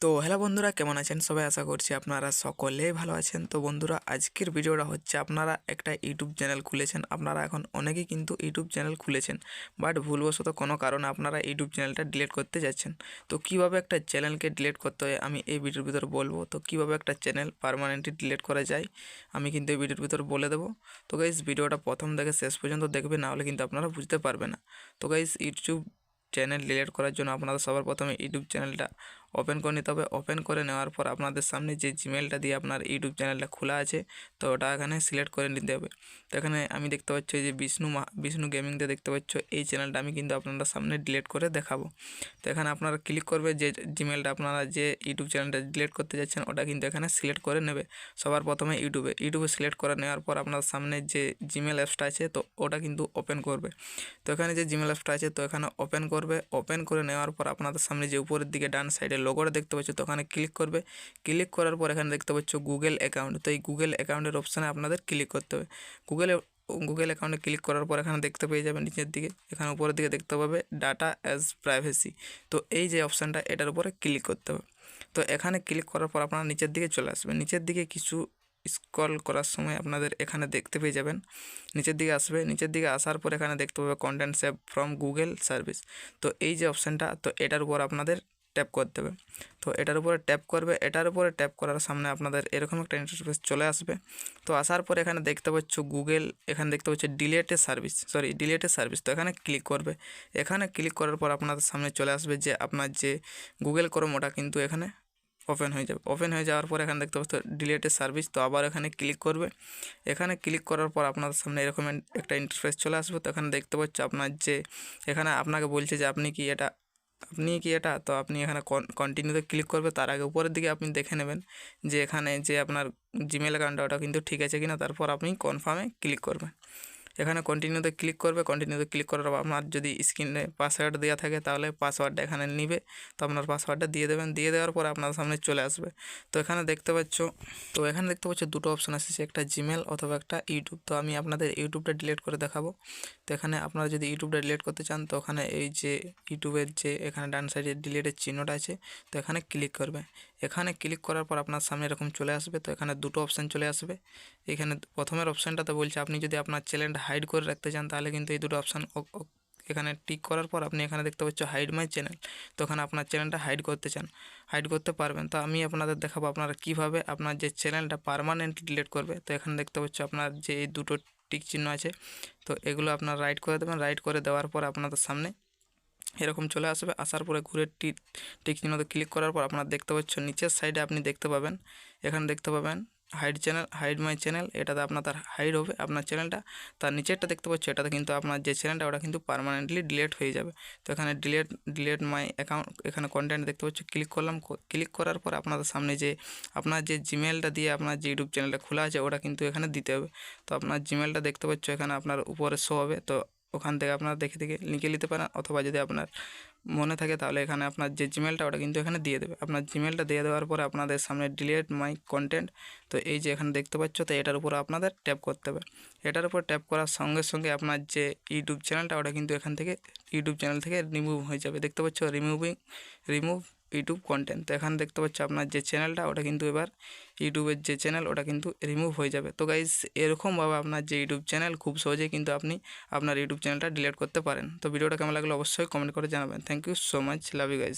তো হ্যালো বন্ধুরা, কেমন আছেন সবাই? আশা করছি আপনারা সকলেই ভালো আছেন। তো বন্ধুরা, আজকের ভিডিওটা হচ্ছে আপনারা একটা ইউটিউব চ্যানেল খুলেছেন। আপনারা এখন অনেকেই কিন্তু ইউটিউব চ্যানেল খুলেছেন, বাট ভুলবশত কোনো কারণে আপনারা ইউটিউব চ্যানেলটা ডিলিট করতে যাচ্ছেন। তো কিভাবে একটা চ্যানেলকে ডিলিট করতে হয় আমি এই ভিডিওর ভিতর বলবো। তো কিভাবে একটা চ্যানেল পার্মানেন্টলি ডিলিট করা যায় আমি কিন্তু এই ভিডিওর ভিতর বলে দেবো। তো গাইস, ভিডিওটা প্রথম থেকে শেষ পর্যন্ত দেখবে, না হলে কিন্তু আপনারা বুঝতে পারবে না। তো গাইস, ইউটিউব চ্যানেল ডিলিট করার জন্য আপনারা সবার প্রথমে ইউটিউব চ্যানেলটা ওপেন করে নিতে হবে। ওপেন করে নেওয়ার পর আপনাদের সামনে যে জিমেলটা দিয়ে আপনার ইউটিউব চ্যানেলটা খোলা আছে, তো ওটা এখানে সিলেক্ট করে নিতে হবে। তো এখানে আমি দেখতে পাচ্ছি যে বিষ্ণু গেমিংতে দেখতে পাচ্ছ এই চ্যানেলটা আমি কিন্তু আপনাদের সামনে ডিলিট করে দেখাবো। তো এখানে আপনারা ক্লিক করবে, যে জিমেলটা আপনারা যে ইউটিউব চ্যানেলটা ডিলিট করতে যাচ্ছেন ওটা কিন্তু এখানে সিলেক্ট করে নেবে। সবার প্রথমে ইউটিউবে সিলেক্ট করে নেওয়ার পর আপনার সামনে যে জিমেল অ্যাপসটা আছে তো ওটা কিন্তু ওপেন করবে। তো এখানে যে জিমেল অ্যাপসটা আছে তো এখানে ওপেন করবে। ওপেন করে নেওয়ার পর আপনাদের সামনে যে উপরের দিকে ডান সাইডে লোগোটা দেখতে পাচ্ছ, তো ওখানে ক্লিক করবে। ক্লিক করার পর এখানে দেখতে পাচ্ছ গুগল অ্যাকাউন্ট। তো এই গুগল অ্যাকাউন্টের অপশানে আপনাদের ক্লিক করতে হবে। গুগল অ্যাকাউন্টে ক্লিক করার পর এখানে দেখতে পেয়ে যাবেন নিচের দিকে, এখানে উপরের দিকে দেখতে পাবে ডাটা অ্যাজ প্রাইভেসি। তো এই যে অপশানটা এটার উপরে ক্লিক করতে হবে। তো এখানে ক্লিক করার পর আপনারা নিচের দিকে চলে আসবেন। নিচের দিকে কিছু স্ক্রল করার সময় আপনাদের এখানে দেখতে পেয়ে যাবেন, নিচের দিকে আসবে। নিচের দিকে আসার পর এখানে দেখতে পাবে content save from Google service. তো এই যে অপশানটা, তো এটার উপর আপনাদের ট্যাপ করতে হবে। তো এটার উপরে ট্যাপ করবে। এটার উপরে ট্যাপ করার সামনে আপনাদের এরকম একটা ইন্টারফেস চলে আসবে। তো আসার পর এখানে দেখতে পাচ্ছ গুগল, এখানে দেখতে পাচ্ছ ডিলেটে সার্ভিস। তো এখানে ক্লিক করবে। এখানে ক্লিক করার পর আপনাদের সামনে চলে আসবে যে আপনার যে গুগল ক্রোম ওটা কিন্তু এখানে ওপেন হয়ে যাবে। ওপেন হয়ে যাওয়ার পর এখানে দেখতে পাচ্ছ ডিলেটে সার্ভিস। তো আবার এখানে ক্লিক করবে। এখানে ক্লিক করার পর আপনাদের সামনে এরকম একটা ইন্টারফেস চলে আসবে। তো এখানে দেখতে পাচ্ছ আপনার যে এখানে আপনাকে বলছে যে আপনি কি এটা, তো আপনি এখানে কন্টিনিউতে ক্লিক করবে। তার আগে উপরের দিকে আপনি দেখে নেবেন যে এখানে যে আপনার জিমেল অ্যাকাউন্টটা ওটা কিন্তু ঠিক আছে কিনা, তারপর আপনি কনফার্মে ক্লিক করবেন। এখানে কন্টিনিউতে ক্লিক করবে। কন্টিনিউতে ক্লিক করার পর আপনার যদি স্ক্রিনে পাসওয়ার্ড দেওয়া থাকে তাহলে পাসওয়ার্ডটা এখানে নিবে। তো আপনার পাসওয়ার্ডটা দিয়ে দেবেন। দিয়ে দেওয়ার পর আপনার সামনে চলে আসবে। তো এখানে দেখতে পাচ্ছ দুটো অপশন আসছে, একটা জিমেল অথবা একটা ইউটিউব। তো আমি আপনাদের ইউটিউবটা ডিলিট করে দেখাবো। তো এখানে আপনারা যদি ইউটিউবটা ডিলিট করতে চান তো ওখানে এই যে ইউটিউবের যে এখানে ডান সাইডে ডিলিটের চিহ্নটা আছে তো এখানে ক্লিক করবে। এখানে ক্লিক করার পর আপনার সামনে এরকম চলে আসবে। তো এখানে দুটো অপশান চলে আসবে। এখানে প্রথমের অপশানটাতে বলছে আপনি যদি আপনার চ্যানেলটা হাইড করে রাখতে চান তাহলে কিন্তু এই দুটো অপশান এখানে টিক করার পর আপনি এখানে দেখতে পাচ্ছ হাইড মাই চ্যানেল। তো ওখানে আপনার চ্যানেলটা হাইড করতে চান, হাইড করতে পারবেন। তো আমি আপনাদের দেখাবো আপনারা কীভাবে আপনার যে চ্যানেলটা পার্মানেন্টলি ডিলিট করবে। তো এখানে দেখতে পাচ্ছ আপনার যে এই দুটো টিক চিহ্ন আছে, তো এগুলো আপনার রাইট করে দেবেন। রাইট করে দেওয়ার পর আপনাদের সামনে এরকম চলে আসবে। আসার পরে ঘুরে টিক চিহ্নতে ক্লিক করার পর আপনারা দেখতে পাচ্ছ নিচের সাইডে আপনি দেখতে পাবেন, এখানে দেখতে পাবেন হাইড মাই চ্যানেল। এটাতে আপনার হাইড হবে আপনার চ্যানেলটা। তার নিচেরটা দেখতে পাচ্ছ এটাতে কিন্তু আপনার যে চ্যানেলটা ওটা কিন্তু পার্মানেন্টলি ডিলিট হয়ে যাবে। তো এখানে ডিলিট মাই অ্যাকাউন্ট, এখানে কন্টেন্ট দেখতে পাচ্ছ, ক্লিক করলাম। ক্লিক করার পর আপনাদের সামনে যে আপনার যে জিমেলটা দিয়ে আপনার যে ইউটিউব চ্যানেলটা খোলা আছে ওটা কিন্তু এখানে দিতে হবে। তো আপনার জিমেলটা দেখতে পাচ্ছ এখানে আপনার উপরে শো হবে। তো ওখান থেকে আপনারা দেখে লিখে নিতে পারেন, অথবা যদি আপনার মনে থাকে তাহলে এখানে আপনার যে জিমেলটা ওটা কিন্তু এখানে দিয়ে দেবে। আপনার জিমেলটা দিয়ে দেওয়ার পরে আপনাদের সামনে ডিলিট মাই কন্টেন্ট, তো এই যে এখানে দেখতে পাচ্ছ, তো এটার উপর আপনাদের ট্যাপ করতে হবে। এটার উপর ট্যাপ করার সঙ্গে সঙ্গে আপনার যে ইউটিউব চ্যানেলটা ওটা কিন্তু এখান থেকে ইউটিউব চ্যানেল থেকে রিমুভ হয়ে যাবে। দেখতে পাচ্ছ রিমুভ ইউটিউব কন্টেন্ট। তো এখানে দেখতে পাচ্ছ আপনার যে চ্যানেলটা ওটা কিন্তু এবার ইউটিউবের যে চ্যানেল ওটা কিন্তু রিমুভ হয়ে যাবে। তো গাইজ, এরকমভাবে আপনার যে ইউটিউব চ্যানেল খুব সহজেই কিন্তু আপনি আপনার ইউটিউব চ্যানেলটা ডিলিট করতে পারেন। তো ভিডিওটা কেমন লাগলো অবশ্যই কমেন্ট করে জানাবেন। Thank you so much, love you guys.